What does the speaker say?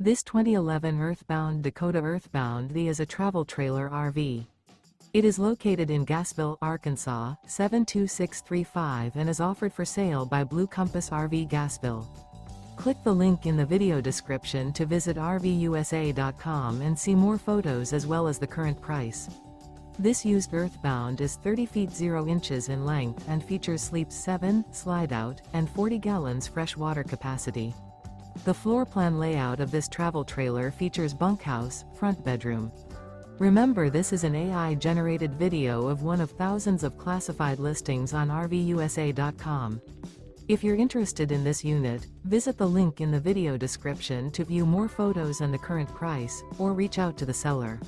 This 2011 Earthbound Dakota Earthbound is a travel trailer RV. It is located in Gassville, Arkansas, 72635 and is offered for sale by Blue Compass RV Gassville. Click the link in the video description to visit RVUSA.com and see more photos as well as the current price. This used Earthbound is 30 feet 0 inches in length and features sleeps 7, Slideout, and 40 gallons fresh water capacity. The floor plan layout of this travel trailer features bunkhouse, front bedroom. Remember, this is an AI-generated video of one of thousands of classified listings on RVUSA.com. If you're interested in this unit, visit the link in the video description to view more photos and the current price, or reach out to the seller.